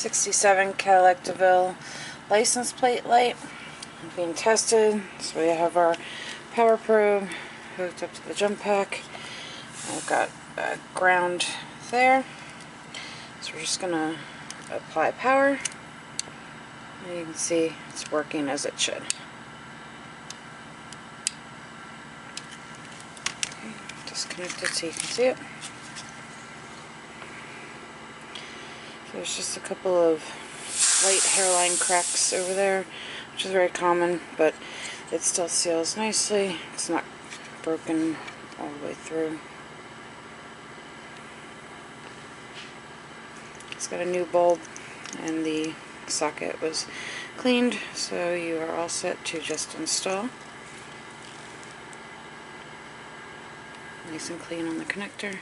'67 Cadillac Deville license plate light being tested. So we have our power probe hooked up to the jump pack. I've got a ground there. So we're just going to apply power. And you can see it's working as it should. Okay, disconnect it so you can see it. There's just a couple of light hairline cracks over there, which is very common, but it still seals nicely. It's not broken all the way through. It's got a new bulb and the socket was cleaned, so you are all set to just install. Nice and clean on the connector.